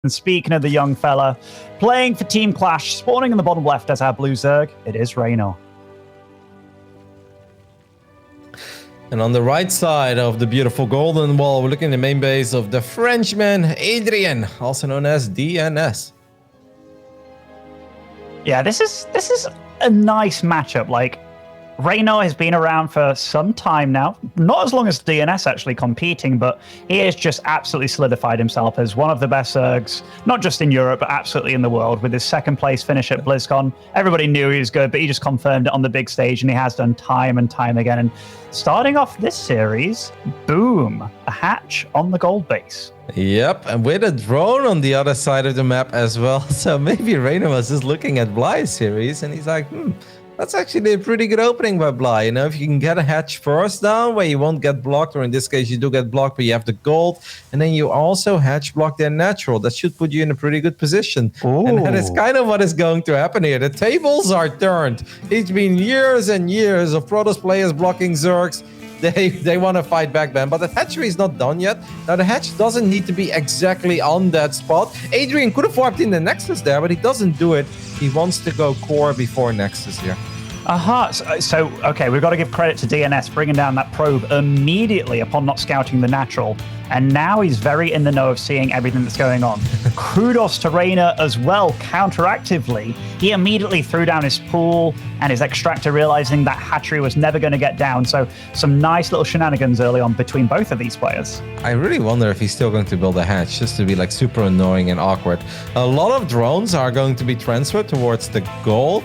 And speaking of the young fella, playing for Team Clash, spawning in the bottom left as our blue Zerg, it is Reynor. And on the right side of the beautiful golden wall, we're looking at the main base of the Frenchman, Adrian, also known as DnS. Yeah, this is a nice matchup. Like, Reynor has been around for some time now. Not as long as DnS actually competing, but he has just absolutely solidified himself as one of the best Zergs, not just in Europe, but absolutely in the world. With his second place finish at BlizzCon, everybody knew he was good, but he just confirmed it on the big stage, and he has done time and time again. And starting off this series, boom, a hatch on the gold base. Yep, and with a drone on the other side of the map as well. So maybe Reynor was just looking at Bly's series, and he's like, that's actually a pretty good opening by Bly. You know, if you can get a hatch first down where you won't get blocked, or in this case you do get blocked, but you have the gold, and then you also hatch block their natural. That should put you in a pretty good position. Ooh. And that is kind of what is going to happen here. The tables are turned. It's been years and years of Protoss players blocking Zergs. They want to fight back, Ben, but the hatchery is not done yet. Now, the hatch doesn't need to be exactly on that spot. Adrian could have warped in the Nexus there, but he doesn't do it. He wants to go core before Nexus here. So, okay, we've got to give credit to DnS bringing down that probe immediately upon not scouting the natural. And now he's very in the know of seeing everything that's going on. Kudos to Reynor as well, counteractively. He immediately threw down his pool and his extractor, realizing that hatchery was never going to get down. So some nice little shenanigans early on between both of these players. I really wonder if he's still going to build a hatch, just to be like super annoying and awkward. A lot of drones are going to be transferred towards the gold.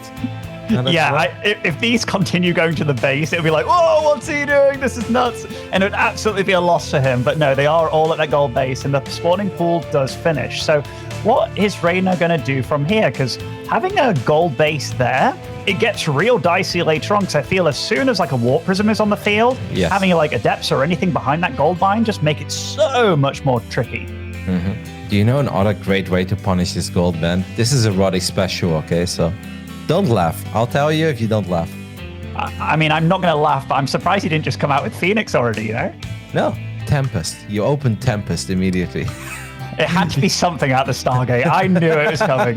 Yeah, if these continue going to the base, it'll be like, whoa, what's he doing? This is nuts. And it would absolutely be a loss to him. But no, they are all at that gold base, and the spawning pool does finish. So what is Reynor going to do from here? Because having a gold base there, it gets real dicey later on, because I feel as soon as like a warp prism is on the field, having like adepts or anything behind that gold mine just make it so much more tricky. Do you know another great way to punish this gold, Ben? This is a Roddy special, okay? So don't laugh. I'll tell you if you don't laugh. I mean, I'm not going to laugh, but I'm surprised he didn't just come out with Phoenix already, you know? No, Tempest. You open Tempest immediately. It had to be something out the Stargate. I knew it was coming.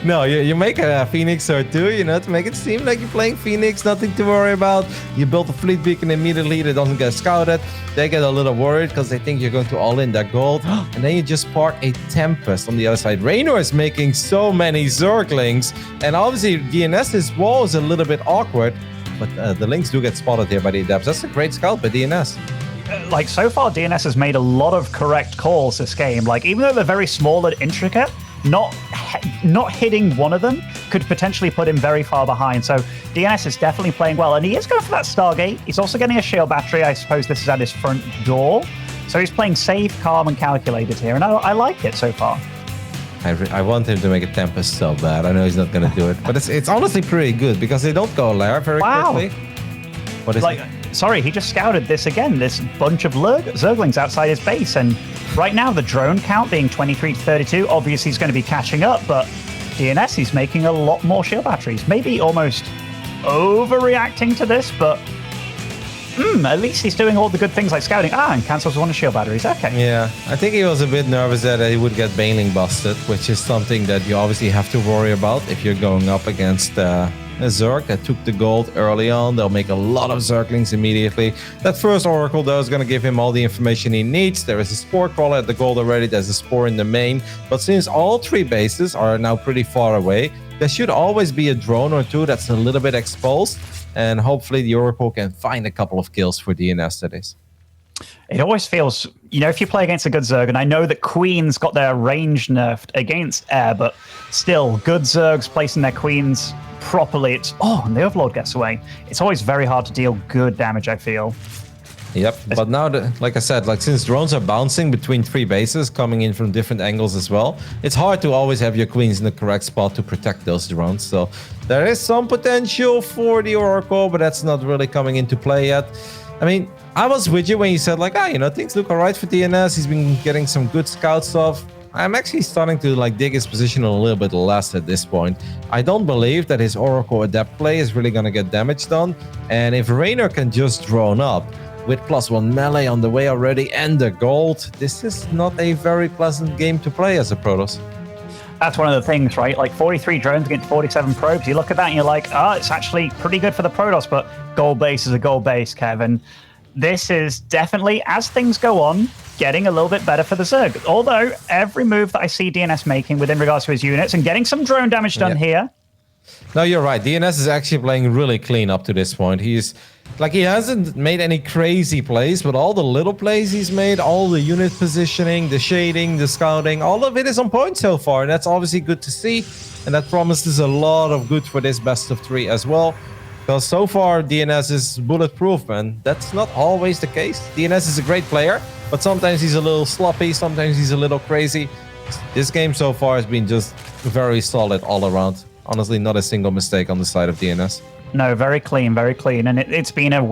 No, you make a Phoenix or two, you know, to make it seem like you're playing Phoenix, nothing to worry about. You build a fleet beacon immediately, that doesn't get scouted. They get a little worried because they think you're going to all in that gold. And then you just park a Tempest on the other side. Reynor is making so many Zerglings. And obviously, DNS's wall is a little bit awkward. But the Lynx do get spotted here by the Adepts. That's a great scout by DNS. Like, so far, DNS has made a lot of correct calls this game. Like, even though they're very small and intricate, not hitting one of them could potentially put him very far behind. So DNS is definitely playing well, and he is going for that Stargate. He's also getting a shield battery. I suppose this is at his front door. So he's playing safe, calm, and calculated here, and I like it so far. I want him to make a Tempest so bad. I know he's not going to do it, but it's honestly pretty good because they don't go lair very quickly. What is it? Sorry, he just scouted this again, this bunch of Zerglings outside his base. And right now, the drone count being 23 to 32, obviously he's going to be catching up, but DNS, he's making a lot more shield batteries. Maybe almost overreacting to this, but at least he's doing all the good things like scouting. And cancels one of shield batteries. Okay. Yeah, I think he was a bit nervous that he would get baneling busted, which is something that you obviously have to worry about if you're going up against a Zerg that took the gold early on. They'll make a lot of Zerglings immediately. That first Oracle, though, is going to give him all the information he needs. There is a Spore Crawler at the gold already. There's a Spore in the main. But since all three bases are now pretty far away, there should always be a drone or two that's a little bit exposed. And hopefully the Oracle can find a couple of kills for DNS, that is. It always feels, you know, if you play against a good Zerg, and I know that Queens got their range nerfed against air, but still, good Zergs placing their Queens properly, and the Overlord gets away. It's always very hard to deal good damage, I feel. Yep, but now, like I said, since drones are bouncing between three bases, coming in from different angles as well, it's hard to always have your Queens in the correct spot to protect those drones. So there is some potential for the Oracle, but that's not really coming into play yet. I mean, I was with you when you said, things look all right for DNS. He's been getting some good scout stuff. I'm actually starting to dig his position a little bit less at this point. I don't believe that his Oracle Adept play is really going to get damage done. And if Reynor can just drone up, with +1 melee on the way already and the gold. This is not a very pleasant game to play as a Protoss. That's one of the things, right? Like 43 drones against 47 probes. You look at that and you're like, oh, it's actually pretty good for the Protoss, but gold base is a gold base, Kevin. This is definitely, as things go on, getting a little bit better for the Zerg. Although every move that I see DnS making within regards to his units and getting some drone damage done here. No, you're right. DnS is actually playing really clean up to this point. He hasn't made any crazy plays, but all the little plays he's made, all the unit positioning, the shading, the scouting, all of it is on point so far. And that's obviously good to see. And that promises a lot of good for this best of 3 as well. Because so far, DnS is bulletproof, man. That's not always the case. DnS is a great player, but sometimes he's a little sloppy, sometimes he's a little crazy. This game so far has been just very solid all around. Honestly, not a single mistake on the side of DnS. No, very clean, very clean. And it's been a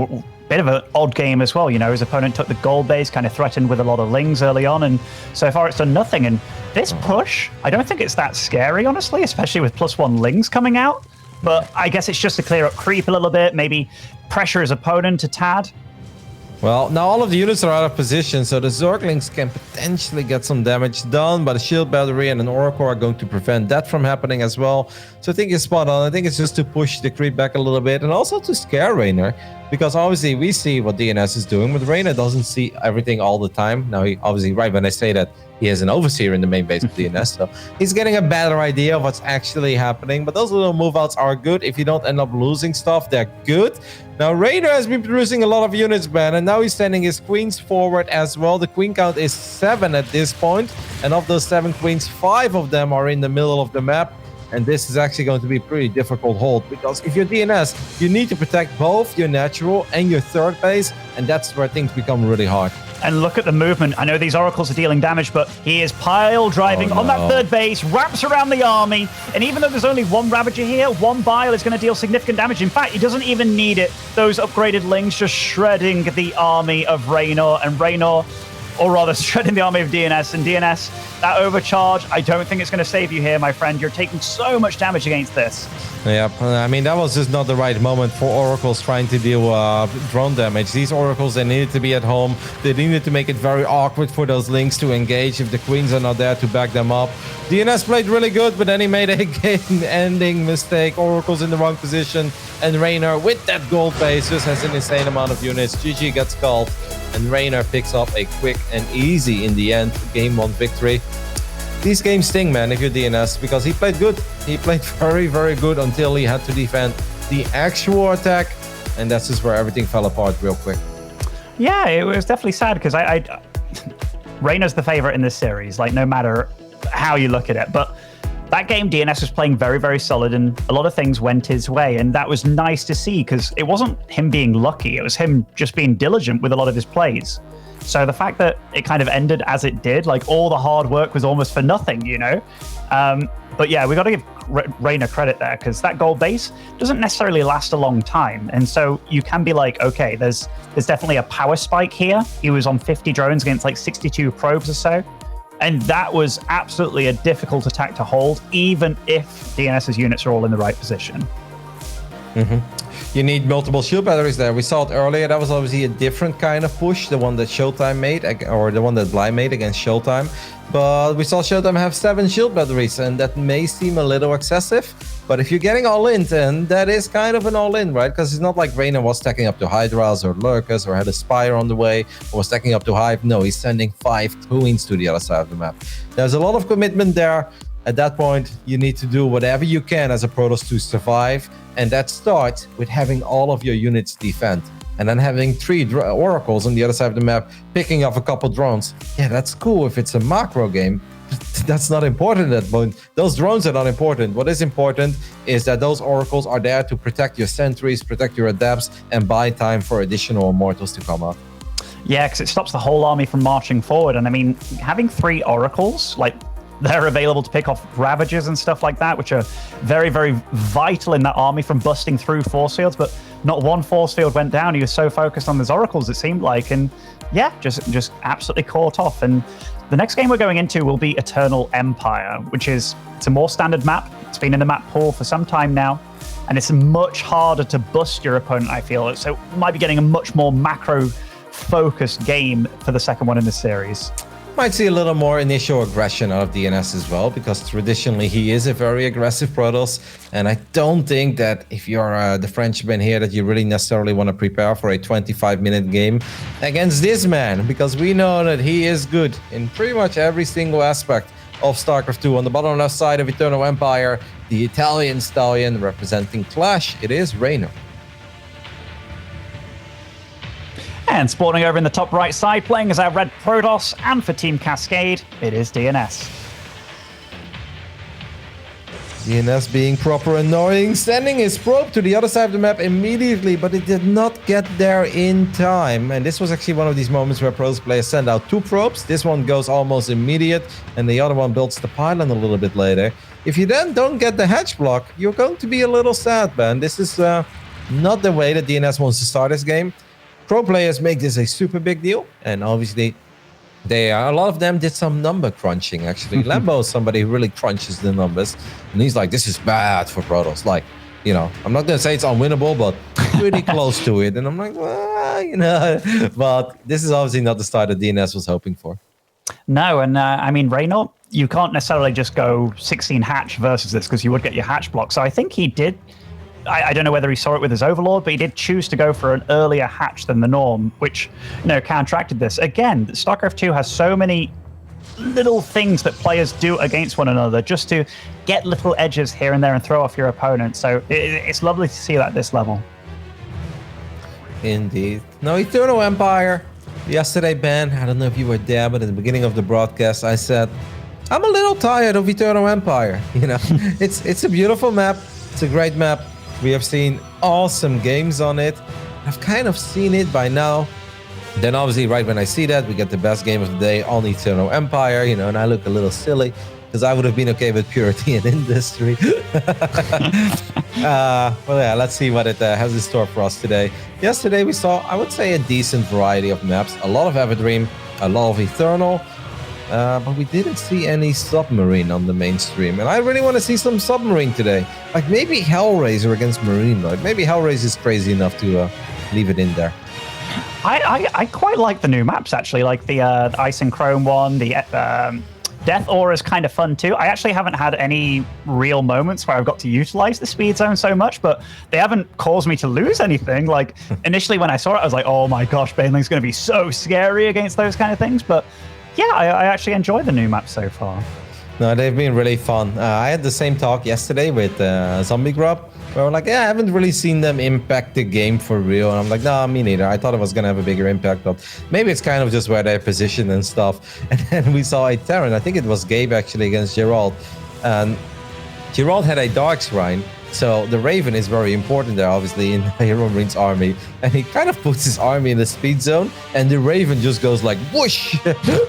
bit of an odd game as well. You know, his opponent took the gold base, kind of threatened with a lot of lings early on, and so far it's done nothing. And this push, I don't think it's that scary, honestly, especially with +1 lings coming out. But I guess it's just to clear up creep a little bit, maybe pressure his opponent a tad. Well, now all of the units are out of position, so the Zerglings can potentially get some damage done, but a shield battery and an Oracle are going to prevent that from happening as well. So I think it's spot on. I think it's just to push the creep back a little bit and also to scare Reynor, because obviously we see what DnS is doing, but Reynor doesn't see everything all the time. Now, he obviously, right when I say that, he has an overseer in the main base of DnS, so he's getting a better idea of what's actually happening. But those little move outs are good. If you don't end up losing stuff, they're good. Now, Reynor has been producing a lot of units, man, and now he's sending his queens forward as well. The queen count is 7 at this point, and of those 7 queens, 5 of them are in the middle of the map. And this is actually going to be a pretty difficult hold, because if you're DnS, you need to protect both your natural and your third base, and that's where things become really hard. And look at the movement. I know these oracles are dealing damage, but he is pile driving on that third base, wraps around the army, and even though there's only 1 Ravager here, 1 Bile is going to deal significant damage. In fact, he doesn't even need it. Those upgraded lings just shredding the army of Reynor, and Reynor, or rather shredding the army of DnS, and DnS, that overcharge, I don't think it's going to save you here, my friend. You're taking so much damage against this. Yeah, I mean, that was just not the right moment for Oracles trying to deal drone damage. These Oracles, they needed to be at home. They needed to make it very awkward for those lings to engage if the queens are not there to back them up. DnS played really good, but then he made a game-ending mistake. Oracles in the wrong position, and Reynor, with that gold base, just has an insane amount of units. GG gets called, and Reynor picks up a quick and easy, in the end, game 1 victory. These games sting, man, if you're DnS, because he played good. He played very, very good until he had to defend the actual attack, and that's just where everything fell apart real quick. Yeah, it was definitely sad, because Reynor's the favorite in this series, like, no matter how you look at it. But that game, DnS was playing very, very solid, and a lot of things went his way, and that was nice to see, because it wasn't him being lucky, it was him just being diligent with a lot of his plays. So the fact that it kind of ended as it did, like all the hard work was almost for nothing, you know? But yeah, we got to give Reynor credit there, because that gold base doesn't necessarily last a long time. And so you can be like, okay, there's definitely a power spike here. He was on 50 drones against like 62 probes or so. And that was absolutely a difficult attack to hold, even if DNS's units are all in the right position. You need multiple shield batteries there. We saw it earlier. That was obviously a different kind of push, the one that Showtime made, or the one that Bly made against Showtime. But we saw Showtime have 7 shield batteries, and that may seem a little excessive. But if you're getting all in, then that is kind of an all in, right? Because it's not like Reynor was stacking up to Hydras or Lurkers or had a Spire on the way or was stacking up to Hive. No, he's sending 5 queens to the other side of the map. There's a lot of commitment there. At that point, you need to do whatever you can as a Protoss to survive. And that starts with having all of your units defend. And then having 3 oracles on the other side of the map, picking off a couple drones. Yeah, that's cool if it's a macro game. That's not important at that point. Those drones are not important. What is important is that those oracles are there to protect your sentries, protect your adepts, and buy time for additional immortals to come up. Yeah, because it stops the whole army from marching forward. And I mean, having 3 oracles, like, they're available to pick off Ravagers and stuff like that, which are very, very vital in that army from busting through force fields. But not one force field went down. He was so focused on his oracles, it seemed like. And yeah, just absolutely caught off. And the next game we're going into will be Eternal Empire, which it's a more standard map. It's been in the map pool for some time now. And it's much harder to bust your opponent, I feel. So it might be getting a much more macro focused game for the second one in the series. Might see a little more initial aggression out of DnS as well, because traditionally he is a very aggressive Protoss, and I don't think that if you're the Frenchman here that you really necessarily want to prepare for a 25-minute game against this man, because we know that he is good in pretty much every single aspect of StarCraft 2. On the bottom left side of Eternal Empire, the Italian stallion representing Clash, it is Reynor. And spawning over in the top right side, playing as our red Protoss, and for Team Cascade, it is DnS. DnS being proper annoying, sending his probe to the other side of the map immediately, but it did not get there in time. And this was actually one of these moments where Protoss players send out 2 probes. This one goes almost immediate, and the other one builds the pylon a little bit later. If you then don't get the hatch block, you're going to be a little sad, man. This is not the way that DnS wants to start this game. Pro players make this a super big deal, and obviously a lot of them did some number crunching, actually. Lambo is somebody who really crunches the numbers, and he's like, this is bad for Protoss. Like, you know, I'm not going to say it's unwinnable, but pretty close to it. And I'm like, well, you know, but this is obviously not the start that DnS was hoping for. No, and I mean, Reynor, you can't necessarily just go 16 hatch versus this, because you would get your hatch block. So I think he did... I don't know whether he saw it with his Overlord, but he did choose to go for an earlier hatch than the norm, which, you know, counteracted this. Again, StarCraft 2 has so many little things that players do against one another just to get little edges here and there and throw off your opponent. So it's lovely to see that at this level. Indeed. No, Eternal Empire. Yesterday, Ben, I don't know if you were there, but at the beginning of the broadcast, I said, I'm a little tired of Eternal Empire. You know, it's a beautiful map. It's a great map. We have seen awesome games on it. I've kind of seen it by now. Then obviously right when I see that, we get the best game of the day on Eternal Empire, you know, and I look a little silly because I would have been okay with purity and industry. Well, yeah, let's see what it has in store for us today. Yesterday we saw, I would say, a decent variety of maps. A lot of Everdream, a lot of Eternal. But we didn't see any submarine on the mainstream, and I really want to see some submarine today. Like maybe Hellraiser against Marine Lord. Maybe Hellraiser is crazy enough to leave it in there. I quite like the new maps, actually, like the Ice and Chrome one. The Death Aura is kind of fun too. I actually haven't had any real moments where I've got to utilize the speed zone so much, but they haven't caused me to lose anything. Like initially when I saw it, I was like, oh my gosh, Baneling's going to be so scary against those kind of things, but yeah, I actually enjoyed the new map so far. No, they've been really fun. I had the same talk yesterday with Zombie Grub, where we're like, yeah, I haven't really seen them impact the game for real. And I'm like, no, me neither. I thought it was going to have a bigger impact, but maybe it's kind of just where they're positioned and stuff. And then we saw a Terran. I think it was Gabe actually against Gerald. And Gerald had a Dark Shrine. So the Raven is very important there, obviously, in Hero Marine's army. And he kind of puts his army in the speed zone, and the Raven just goes like whoosh,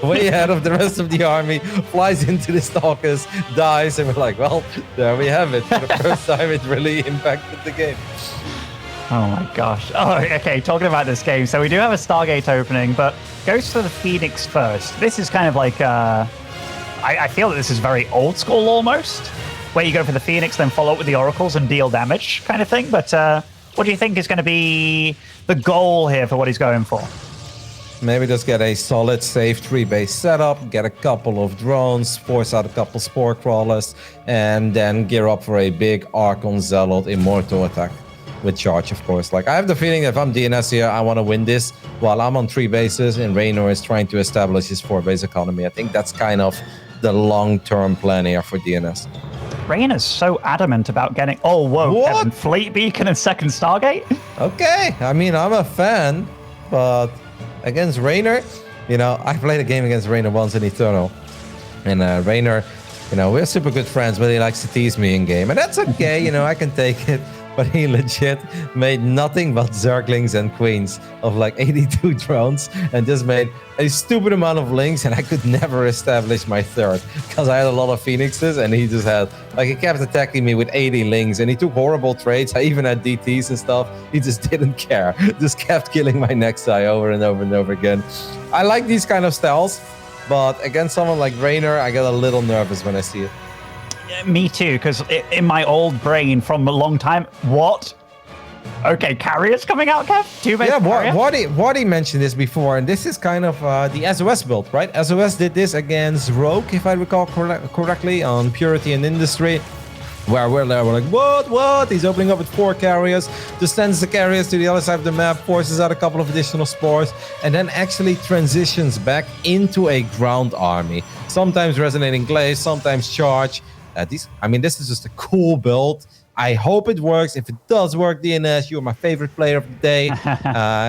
way ahead of the rest of the army, flies into the Stalkers, dies, and we're like, well, there we have it. For the first time, it really impacted the game. Oh my gosh. Oh, okay, talking about this game. So we do have a Stargate opening, but goes for the Phoenix first. This is kind of like, I feel that this is very old school almost, where you go for the Phoenix, then follow up with the Oracles and deal damage kind of thing. But what do you think is going to be the goal here for what he's going for? Maybe just get a solid, safe 3-base setup, get a couple of drones, force out a couple Spore Crawlers, and then gear up for a big Archon Zealot Immortal attack. With charge, of course. Like, I have the feeling that if I'm DnS here, I want to win this while I'm on 3 bases and Reynor is trying to establish his 4-base economy. I think that's kind of the long-term plan here for DnS. Reynor's so adamant about getting... Oh, whoa. What? Kevin, Fleet Beacon and second Stargate? Okay. I mean, I'm a fan, but against Reynor, you know, I played a game against Reynor once in Eternal. And Reynor, you know, we're super good friends, but he likes to tease me in game. And that's okay, you know, I can take it. But he legit made nothing but Zerglings and Queens of like 82 drones and just made a stupid amount of links, and I could never establish my third because I had a lot of Phoenixes and he just had, like, he kept attacking me with 80 links and he took horrible trades. I even had DTs and stuff. He just didn't care. Just kept killing my next guy over and over and over again. I like these kind of styles, but against someone like Reynor, I get a little nervous when I see it. Me too, because in my old brain from a long time, what? Okay, carriers coming out, Kev? Two-base Yeah, carrier? Wadi mentioned this before, and this is kind of the SOS build, right? SOS did this against Rogue, if I recall correctly, on Purity and Industry, where we're like, what? He's opening up with 4 carriers, just sends the carriers to the other side of the map, forces out a couple of additional spores, and then actually transitions back into a ground army. Sometimes Resonating Glaze, sometimes Charge. This is just a cool build. I hope it works. If it does work, DnS, you're my favorite player of the day.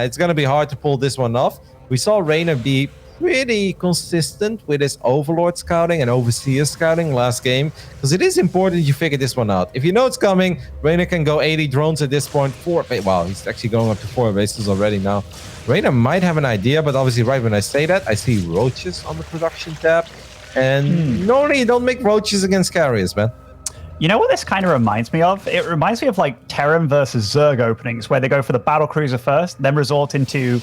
It's going to be hard to pull this one off. We saw Reynor be pretty consistent with his Overlord scouting and Overseer scouting last game, because it is important you figure this one out. If you know it's coming, Reynor can go 80 drones at this point. Wow, he's actually going up to 4 bases already now. Reynor might have an idea, but obviously right when I say that, I see roaches on the production tab. And normally you don't make roaches against carriers, man. You know what this kind of reminds me of? It reminds me of like Terran versus Zerg openings, where they go for the battle cruiser first, then resort into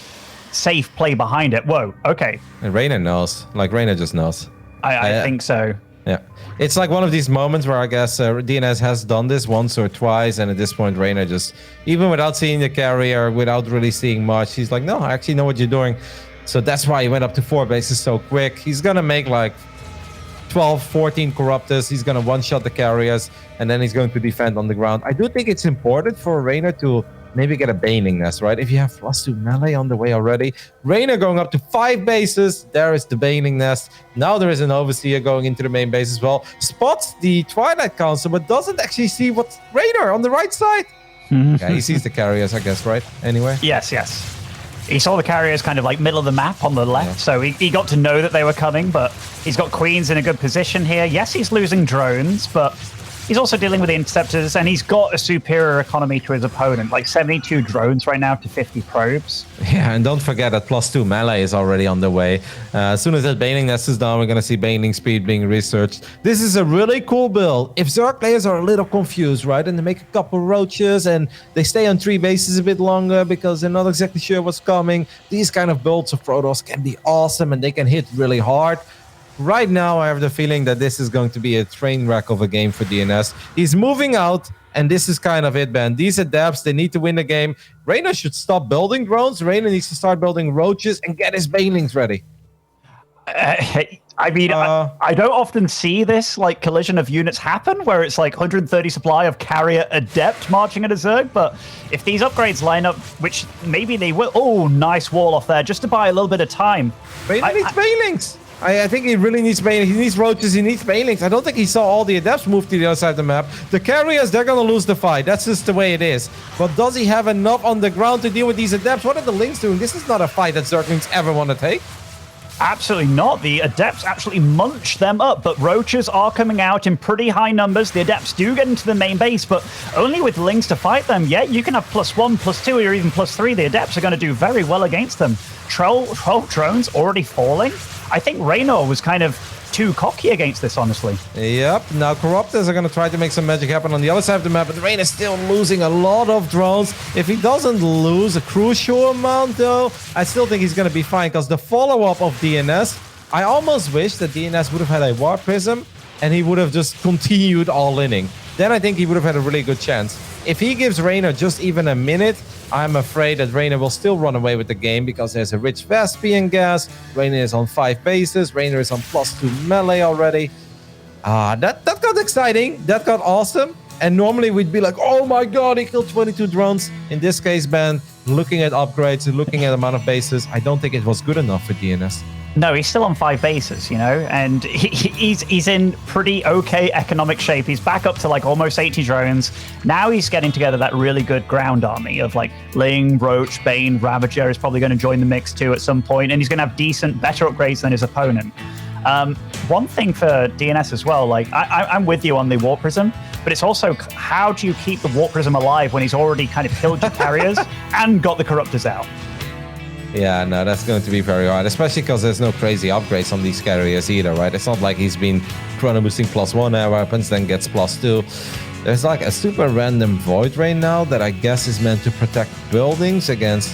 safe play behind it. Whoa, okay. And Reynor knows. Like, Reynor just knows. I think so. Yeah. It's like one of these moments where I guess DnS has done this once or twice, and at this point, Reynor just, even without seeing the carrier, without really seeing much, he's like, no, I actually know what you're doing. So that's why he went up to 4 bases so quick. He's going to make like 12, 14 Corruptors. He's going to one-shot the carriers, and then he's going to defend on the ground. I do think it's important for Reynor to maybe get a Baning Nest, right? If you have +2 melee on the way already. Reynor going up to 5 bases. There is the Baning Nest. Now there is an Overseer going into the main base as well. Spots the Twilight Council, but doesn't actually see what's Reynor on the right side. Yeah, he sees the carriers, I guess, right? Anyway. Yes. He saw the carriers kind of like middle of the map on the left, so he got to know that they were coming, but he's got Queens in a good position here. Yes, he's losing drones, but he's also dealing with the interceptors, and he's got a superior economy to his opponent, like 72 drones right now to 50 probes. Yeah, and don't forget that +2 melee is already on the way. As soon as that Baning Nest is done, we're going to see Baning speed being researched. This is a really cool build. If Zerg players are a little confused, right, and they make a couple roaches and they stay on 3 bases a bit longer because they're not exactly sure what's coming, these kind of builds of Protoss can be awesome and they can hit really hard. Right now, I have the feeling that this is going to be a train wreck of a game for DnS. He's moving out, and this is kind of it, man. These adapts, they need to win the game. Reynor should stop building drones. Reynor needs to start building roaches and get his banelings ready. I don't often see this like collision of units happen, where it's like 130 supply of carrier adept marching at a Zerg, but if these upgrades line up, which maybe they will... Oh, nice wall off there, just to buy a little bit of time. Reynor needs banelings. I think he really needs banelings. He needs roaches. He needs banelings. I don't think he saw all the adepts move to the other side of the map. The carriers, they're going to lose the fight. That's just the way it is. But does he have enough on the ground to deal with these adepts? What are the Lynx doing? This is not a fight that Zerglings ever want to take. Absolutely not. The adepts actually munch them up, but roaches are coming out in pretty high numbers. The adepts do get into the main base, but only with Lynx to fight them. Yeah, you can have +1, +2, or even +3. The adepts are going to do very well against them. Troll drones already falling. I think Reynor was kind of too cocky against this, honestly. Yep. Now Corruptors are going to try to make some magic happen on the other side of the map, but Reynor is still losing a lot of drones. If he doesn't lose a crucial amount, though, I still think he's going to be fine, because the follow-up of DnS, I almost wish that DnS would have had a War Prism and he would have just continued all-inning. Then I think he would have had a really good chance. If he gives Reynor just even a minute, I'm afraid that Reynor will still run away with the game, because there's a rich Vespian gas. Reynor is on 5 bases. Reynor is on +2 melee already. That got exciting. That got awesome. And normally we'd be like, oh my god, he killed 22 drones. In this case, man, looking at upgrades, looking at amount of bases, I don't think it was good enough for DnS. No, he's still on 5 bases, you know, and he's in pretty okay economic shape. He's back up to like almost 80 drones. Now he's getting together that really good ground army of like Ling, Roach, Bane, Ravager is probably going to join the mix too at some point, and he's going to have better upgrades than his opponent. One thing for DnS as well, like I'm with you on the Warp Prism, but it's also how do you keep the Warp Prism alive when he's already kind of killed your carriers and got the Corruptors out? Yeah, no, that's going to be very hard, especially because there's no crazy upgrades on these carriers either, right? It's not like he's been chrono boosting +1 air weapons, then gets +2. There's like a super random Void Rain now that I guess is meant to protect buildings against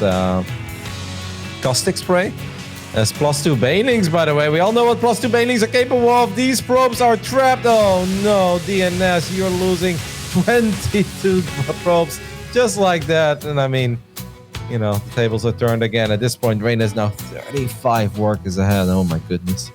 Caustic Spray. There's +2 banelings, by the way. We all know what +2 banelings are capable of. These probes are trapped. Oh no, DnS, you're losing 22 probes just like that. And I mean, you know, the tables are turned again. At this point, Reynor is now 35 workers ahead. Oh my goodness.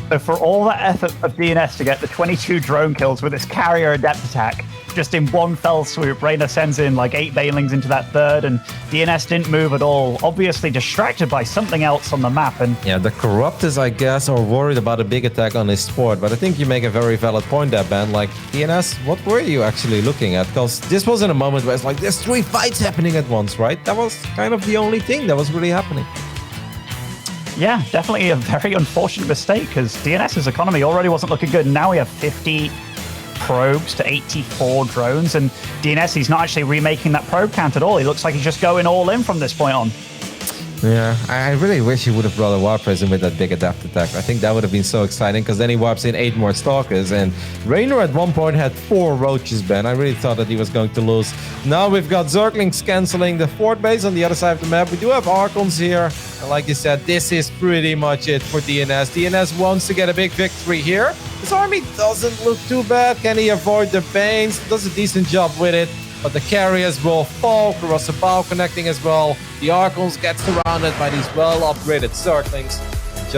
So for all that effort of DnS to get the 22 drone kills with this carrier adept attack, just in one fell swoop, Reynor sends in like 8 Banelings into that third, and DnS didn't move at all, obviously distracted by something else on the map. And yeah, the Corruptors, I guess, are worried about a big attack on his sport, but I think you make a very valid point there, Ben. Like, DnS, what were you actually looking at? Because this wasn't a moment where it's like, there's 3 fights happening at once, right? That was kind of the only thing that was really happening. Yeah, definitely a very unfortunate mistake, because DNS's economy already wasn't looking good. Now we have 50 probes to 84 drones, and DnS, he's not actually remaking that probe count at all. He looks like he's just going all in from this point on. Yeah, I really wish he would have brought a Warp Prism with that big adapt attack. I think that would have been so exciting, because then he warps in 8 more Stalkers, and Reynor at one point had 4 Roaches, Ben. I really thought that he was going to lose. Now we've got Zerglings canceling the fort base on the other side of the map. We do have Archons here, and like you said, this is pretty much it for DnS. DnS wants to get a big victory here. His army doesn't look too bad. Can he avoid the Banes? Does a decent job with it. But the carriers will fall. There was a bow connecting as well. The Archons get surrounded by these well-upgraded Zerglings.